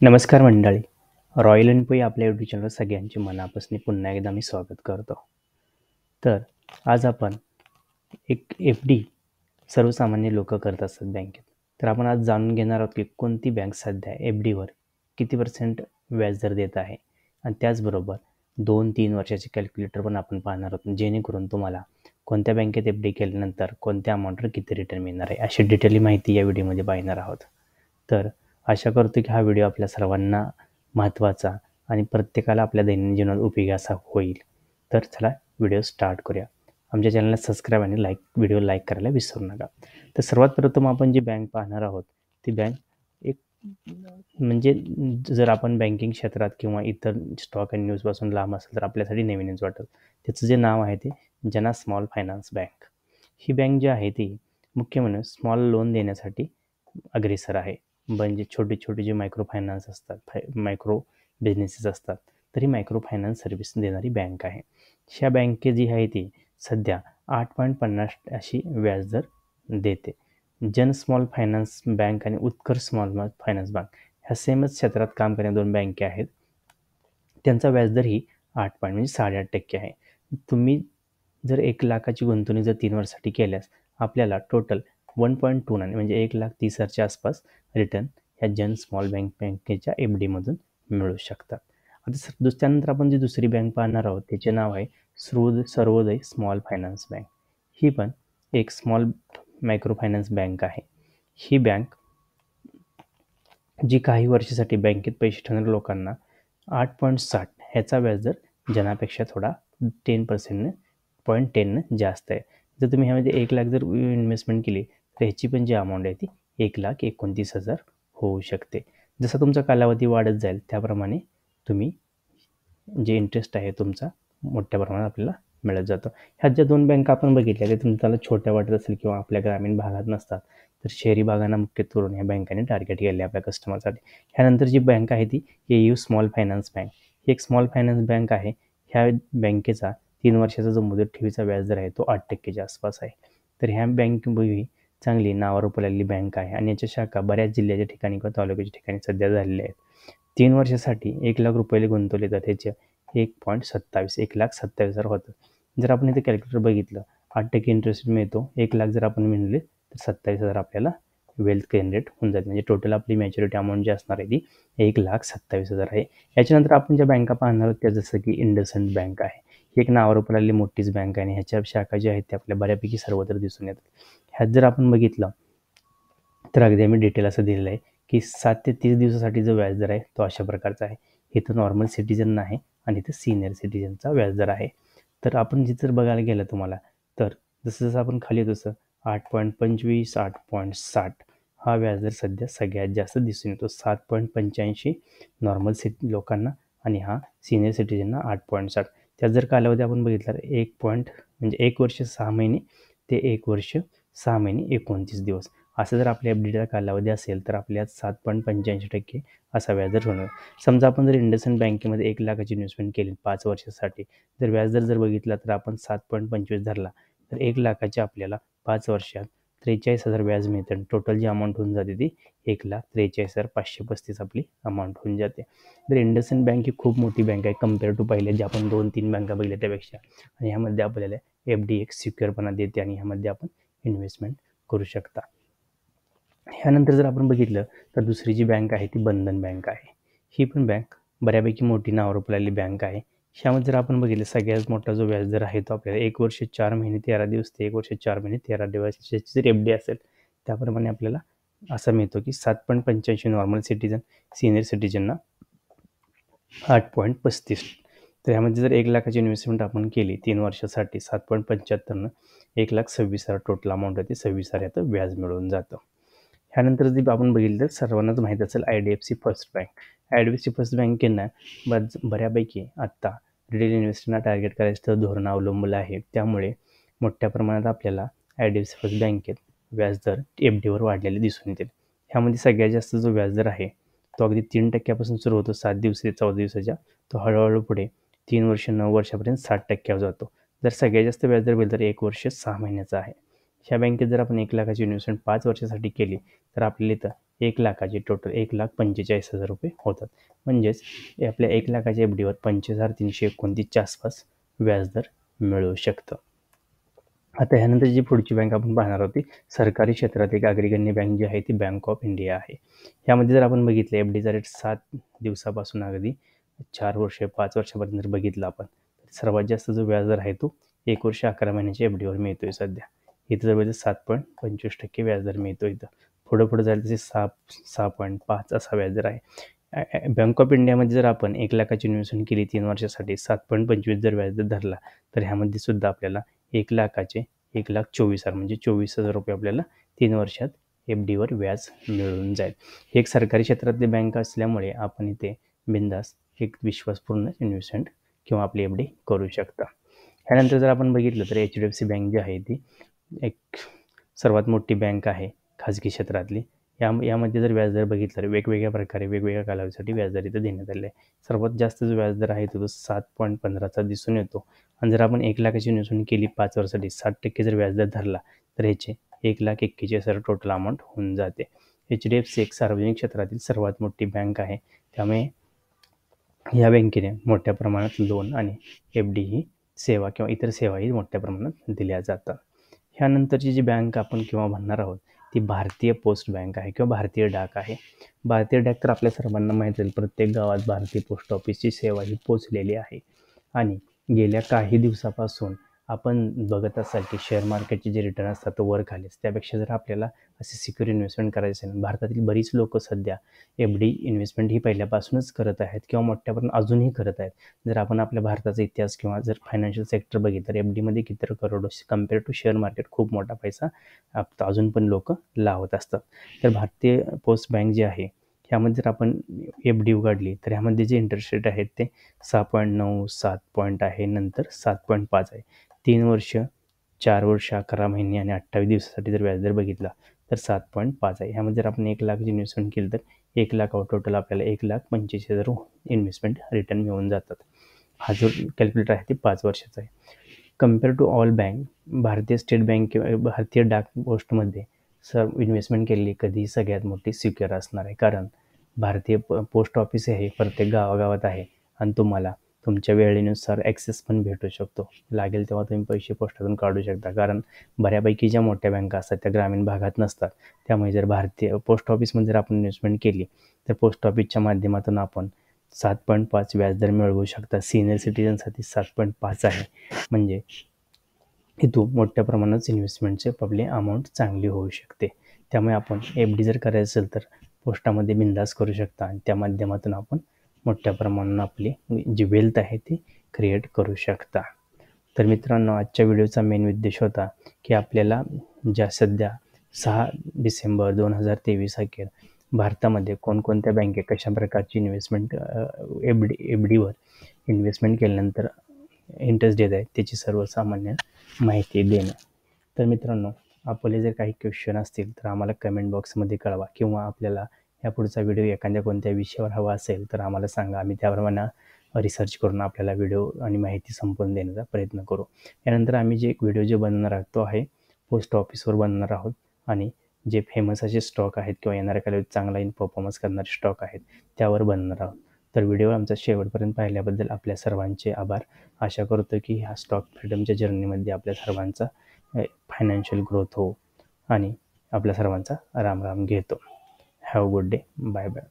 नमस्कार मंडळी. Royal end आपल्या यूट्यूब चॅनलवर सगळ्यांचे मनापासून पुन्हा एकदा मी स्वागत करतो. तर आज आपण एक एफ-डी सर्वसामान्य लोक करत असतात बँकेत. तर आपण आज जाणून घेणार आहोत की कोणती बँक सध्या एफ-डीवर किती % व्याजदर देत आहे आणि त्याचबरोबर 2-3 वर्षाचे कॅल्क्युलेटर पण आपण पाहणार आहोत, जेणेकरून तुम्हाला कोणत्या बँकेत एफ-डी केल्यानंतर कोणत्या अमाऊंटवर किती रिटर्न मिळणार आहे अशी डिटेल माहिती या व्हिडिओमध्ये पाहणार आहोत. तर आशा करतो की हा व्हिडिओ आपल्या सर्वांना महत्त्वाचा आणि प्रत्येकाला आपल्या दैनंदिन जीवनात उपयोगी असा होईल. तर चला व्हिडिओ स्टार्ट करूया. आमच्या चॅनलला सबस्क्राईब आणि व्हिडिओ लाईक करायला विसरू नका. तर सर्वात प्रथम आपण जी बँक पाहणार आहोत ती बँक एक म्हणजे जर आपण बँकिंग क्षेत्रात किंवा इतर स्टॉक अँड न्यूजपासून लांब असेल तर आपल्यासाठी नवीनच वाटेल. त्याचं जे नाव आहे ते जना स्मॉल फायनान्स बँक. ही बँक जी आहे ती मुख्य म्हणून स्मॉल लोन देण्यासाठी अग्रेसर आहे. म्हणजे छोटे छोटे जे मायक्रो फायनान्स असतात, मायक्रो बिझनेसेस असतात, तर ही मायक्रो फायनान्स सर्व्हिस देणारी बँक आहे. ह्या बँके जी आहे ती सध्या 8.50 अशी व्याजदर देते. जन स्मॉल फायनान्स बँक आणि उत्कर्ष स्मॉल फायनान्स बँक ह्या सेमच क्षेत्रात काम करणाऱ्या दोन बँके आहेत. त्यांचा व्याजदर ही 8 म्हणजे 8.5% आहे. तुम्ही जर 1 लाखाची गुंतवणूक जर 3 वर्षासाठी केल्यास आपल्याला टोटल 1.29 म्हणजे 1,30,000च्या आसपास रिटर्न ह्या जन स्मॉल बँकेच्या एफ-डीमधून मिळू शकतात. आता त्यानंतर आपण जी दुसरी बँक पाहणार आहोत त्याचे नाव आहे सर्वोदय स्मॉल फायनान्स बँक. ही पण एक स्मॉल मायक्रो फायनान्स बँक आहे. ही बँक जी काही वर्षासाठी बँकेत पैसे ठेवणाऱ्या लोकांना 8.60 ह्याचा व्याजदर जनापेक्षा थोडा 10% जास्त आहे. जर तुम्ही ह्यामध्ये 1 लाख जर इन्व्हेस्टमेंट केली तर ह्याची पण जी अमाऊंट आहे ती 1,29,000 होऊ शकते. जसा तुमचा कालावधी वाढत जाईल त्याप्रमाणे तुम्ही जे इंटरेस्ट आहे तुमचा मोठ्या प्रमाणात आपल्याला मिळत जातो. ह्यात ज्या दोन बँका आपण बघितल्या ते तुम्हाला छोट्या वाटत असेल किंवा आपल्या ग्रामीण भागात नसतात तर शहरी भागांना मुख्य करून ह्या बँकांनी टार्गेट केले आपल्या कस्टमरसाठी. ह्यानंतर जी बँक आहे ती एयू स्मॉल फायनान्स बँक. ही एक स्मॉल फायनान्स बँक आहे. ह्या बँकेचा 3 वर्षाचा जो मुदत ठेवीचा व्याजदर आहे तो 8%च्या आसपास आहे. तर ह्या बँकेपूर्वी चांगली नावावर रुपलेली बँक आहे आणि याच्या शाखा बऱ्याच जिल्ह्याच्या ठिकाणी किंवा तालुक्याच्या ठिकाणी सध्या झालेल्या आहेत. 3 वर्षासाठी 1 लाख रुपये गुंतवले तर त्याचे 1,27,000 होतं. जर आपण इथे कॅल्क्युलेटर बघितलं 8% इंटरेस्ट मिळतो. 1 लाख जर आपण म्हणले तर 27,000 आपल्याला वेल्थ जनरेट होऊन जाते. म्हणजे टोटल आपली मॅच्युरिटी अमाऊंट जी असणार आहे ती 1,27,000 आहे. याच्यानंतर आपण ज्या बँका पाहणार आहोत त्या जसं की इंडसइंड बँक आहे. ही एक नावावर रुपलेली मोठीच बँक आहे आणि ह्याच्या शाखा ज्या आहेत त्या आपल्या बऱ्यापैकी सर्वत्र दिसून येतात. ह्यात जर आपण बघितलं तर अगदी आम्ही डिटेल असं दिलेलं आहे की 7 ते 30 दिवसासाठी जो व्याजदर आहे तो अशा प्रकारचा आहे. इथं नॉर्मल सिटीजन आहे आणि इथं सिनियर सिटीजनचा व्याजदर आहे. तर आपण जिथं बघायला गेलं तुम्हाला तर जसं जसं आपण खाली तसं 8.25 8.60 हा व्याजदर सध्या सगळ्यात जास्त दिसून येतो. 7.85 नॉर्मल लोकांना आणि हा सिनियर सिटीजनना 8.60. त्यात जर कालावधी आपण बघितला तर 1 वर्ष 6 महिने ते 1 वर्ष 6 महिने 29 दिवस असं जर आपल्या एफ-डीचा कालावधी असेल तर आपल्यात 7.85% असा व्याजदर होणार. समजा आपण जर इंडसइंड बँकेमध्ये 1 लाखाची इन्व्हेस्टमेंट केली 5 वर्षासाठी जर व्याजदर जर बघितला तर आपण 7.25 धरला तर 1 लाखाचे आपल्याला 5 वर्षात 43,000 व्याज मिळतं. टोटल जी अमाऊंट होऊन जाते ती 1,43,535 आपली अमाऊंट होऊन जाते. तर इंडसइंड बँक ही खूप मोठी बँक आहे कम्पेअर टू पहिले जे आपण 2-3 बँका बघितल्या त्यापेक्षा. आणि ह्यामध्ये आपल्याला एफ-डी एक सिक्युअरपणा देते आणि ह्यामध्ये आपण इन्व्हेस्टमेंट करू शकता. ह्यानंतर जर आपण बघितलं तर दुसरी जी बँक आहे ती बंधन बँक आहे. ही पण बँक बऱ्यापैकी मोठी नावावर रुपलेली बँक आहे. ह्यामध्ये जर आपण बघितलं सगळ्यात मोठा जो व्याजदर आहे तो आपल्याला 1 वर्ष 4 महिने 13 दिवस ते 1 वर्ष 4 महिने 13 दिवसाची जर एफ-डी असेल त्याप्रमाणे आपल्याला असा मिळतो की 7.85 नॉर्मल सिटीजन, सिनियर सिटीजनना 8.35. तर ह्यामध्ये जर 1 लाखाची इन्व्हेस्टमेंट आपण केली 3 वर्षासाठी 7.75 1,26,000 टोटल अमाऊंट होते. 26,000 याचं व्याज मिळून जातं. ह्यानंतर जे आपण बघितलं तर सर्वांनाच माहीत असेल IDFC first bank. IDFC first बँकेनं बऱ्यापैकी आत्ता रिटेल इन्व्हेस्टरना टार्गेट करायचं धोरण अवलंबलं आहे. त्यामुळे मोठ्या प्रमाणात आपल्याला IDFC फर्स्ट बँकेत व्याजदर एफ-डीवर वाढलेले दिसून येतील. ह्यामध्ये सगळ्यात जास्त जो व्याजदर आहे तो अगदी 3% सुरू होतो 7 दिवस ते 14 दिवसाच्या. तो हळूहळू पुढे 3 वर्ष 9 वर्षापर्यंत 60% जातो. जर सगळ्यात जास्त व्याजदर बघितलं तर 1 वर्ष 6 महिन्याचा आहे. ह्या बँकेत जर आपण 1,00,000ची इन्व्हेस्टमेंट 5 वर्षासाठी केली तर आपल्याला इथं 1,00,000ची टोटल 1,45,000 रुपये होतात. म्हणजेच आपल्या 1,00,000च्या एफ डीवर 25,329च्या आसपास व्याजदर मिळू शकतं. आता ह्यानंतर जी पुढची बँक आपण पाहणार आहोत ती सरकारी क्षेत्रात एक अग्रगण्य बँक जी आहे ती बँक ऑफ इंडिया आहे. ह्यामध्ये जर आपण बघितलं एफ डीचा रेट 7 दिवसापासून अगदी 4 वर्ष 5 वर्षापर्यंत जर बघितलं आपण सर्वात जास्त जो व्याजदर आहे तो 1 वर्ष 11 महिन्याच्या एफ डीवर मिळतोय सध्या. इथं जवळ 7.25% व्याजदर मिळतो इथं. पुढं जायला तसे 6.5 असा व्याजदर आहे. बँक ऑफ इंडियामध्ये जर आपण 1,00,000ची इन्व्हेस्टमेंट केली 3 वर्षासाठी 7.25 जर व्याजदर धरला तर ह्यामध्ये सुद्धा आपल्याला 1,00,000चे 1,24,000 म्हणजे 24,000 रुपये आपल्याला 3 वर्षात एफ डीवर व्याज मिळून जाईल. हे एक सरकारी क्षेत्रातली बँक असल्यामुळे आपण इथे बिनधास्त एक विश्वासपूर्ण इन्व्हेस्टमेंट किंवा आपली एफ डी करू शकता. ह्यानंतर जर आपण बघितलं तर HDFC बँक जी आहे ती एक सर्वात मोठी बँक आहे खाजगी क्षेत्रातली. यामध्ये जर व्याजदर बघितलं तर वेगवेगळ्या प्रकारे वेगवेगळ्या कालावधीसाठी व्याजदर इथं देण्यात आले आहे. सर्वात जास्त जो व्याजदर आहे तो 7.15चा दिसून येतो. आणि जर आपण 1,00,000ची इन्व्हेस्टमेंट केली 5 वर्षासाठी 7% जर व्याजदर धरला तर ह्याचे 1,41,000 टोटल अमाऊंट होऊन जाते. HDFC एक सार्वजनिक क्षेत्रातील सर्वात मोठी बँक आहे. त्यामुळे या बँकेने मोठ्या प्रमाणात लोन आणि एफ डी ही सेवा किंवा इतर सेवाही मोठ्या प्रमाणात दिल्या जातात. ह्यानंतरची जी बँक आपण किंवा म्हणणार आहोत ती भारतीय पोस्ट बँक आहे किंवा भारतीय डाक आहे. भारतीय डाक तर आपल्या सर्वांना माहीत आहे, प्रत्येक गावात भारतीय पोस्ट ऑफिसची सेवा ही पोचलेली आहे. आणि गेल्या काही दिवसापासून आपण बघत असाल की शेअर मार्केटचे जे रिटर्न असतात तो वर खालीच. त्यापेक्षा जर आपल्याला असे सिक्युअर इन्व्हेस्टमेंट करायचं असेल, भारतातील बरीच लोक सध्या एफ डी इन्व्हेस्टमेंट ही पहिल्यापासूनच करत आहेत किंवा मोठ्यापर्यंत अजूनही करत आहेत. जर आपण आपल्या भारताचा इतिहास किंवा जर फायनान्शियल सेक्टर बघितलं तर एफ डीमध्ये किती crore compare to share market खूप मोठा पैसा अजून पण लोक लावत असतात. तर भारतीय पोस्ट बँक जी आहे ह्यामध्ये जर आपण एफ डी उघडली तर ह्यामध्ये जे इंटरेस्ट रेट आहेत ते 6.9 7 पॉईंट आहे, नंतर 7.5 आहे. 3 वर्ष 4 वर्ष 11 महिने आणि 28 दिवसासाठी जर व्याजदर बघितला तर 7.5 आहे. ह्यामध्ये जर आपण 1,00,000ची इन्व्हेस्टमेंट केली तर 1,00,000 टोटल आपल्याला 1,25,000 इन्व्हेस्टमेंट रिटर्न मिळून जातात. हा जो कॅल्क्युलेटर आहे ते 5 वर्षाचा आहे. कम्पेअर टू ऑल बँक भारतीय स्टेट बँक किंवा भारतीय डाक पोस्टमध्ये इन्व्हेस्टमेंट केलेली कधीही सगळ्यात मोठी सिक्युअर असणार आहे. कारण भारतीय पोस्ट ऑफिस हे प्रत्येक गावागावात आहे आणि तुम्हाला तुमच्या वेळेनुसार ॲक्सेस पण भेटू शकतो. लागेल तेव्हा तुम्ही पैसे पोस्टातून काढू शकता. कारण बऱ्यापैकी ज्या मोठ्या बँका असतात त्या ग्रामीण भागात नसतात. त्यामुळे जर भारतीय पोस्ट ऑफिसमध्ये जर आपण इन्व्हेस्टमेंट केली तर पोस्ट ऑफिसच्या माध्यमातून आपण 7.5 व्याजदर मिळवू शकता. सिनियर सिटीजनसाठी 7.5 आहे. म्हणजे इथून मोठ्या प्रमाणात इन्व्हेस्टमेंटचे आपली अमाऊंट चांगली होऊ शकते. त्यामुळे आपण एफ डी जर करायचं असेल तर पोस्टामध्ये बिनधास्त करू शकता आणि त्या माध्यमातून आपण मोठ्या प्रमाणात आपली जी वेल्थ आहे ती क्रिएट करू शकता. तर मित्रांनो, आजच्या व्हिडिओचा मेन उद्देश होता की आपल्याला ज्या सध्या 6 डिसेंबर 2023 अखेर भारतामध्ये कोणकोणत्या बँके कशा प्रकारची इन्व्हेस्टमेंट एफ डीवर इन्व्हेस्टमेंट केल्यानंतर इंटरेस्ट देत आहेत त्याची सर्वसामान्य माहिती देणं. तर मित्रांनो, आपले जर काही क्वेश्चन असतील तर आम्हाला कमेंट बॉक्समध्ये कळवा किंवा आपल्याला या पुढचा व्हिडिओ एखाद्या कोणत्या विषयावर हवा असेल तर आम्हाला सांगा. आम्ही त्याप्रमाणे रिसर्च करून आपल्याला व्हिडिओ आणि माहिती संपवून देण्याचा प्रयत्न करू. यानंतर आम्ही जे व्हिडिओ जे बनवणार आहोत तो आहे पोस्ट ऑफिसवर बनवणार आहोत आणि जे फेमस असे स्टॉक आहेत किंवा येणाऱ्या कालावधीत चांगला परफॉर्मन्स करणारे स्टॉक आहेत त्यावर बनवणार आहोत. तर व्हिडिओ आमचा शेवटपर्यंत पाहिल्याबद्दल आपल्या सर्वांचे आभार. आशा करतो की ह्या स्टॉक फ्रीडमच्या जर्नीमध्ये आपल्या सर्वांचा फायनान्शियल ग्रोथ हो आणि आपल्या सर्वांचा राम राम घेतो. Have a good day. Bye bye.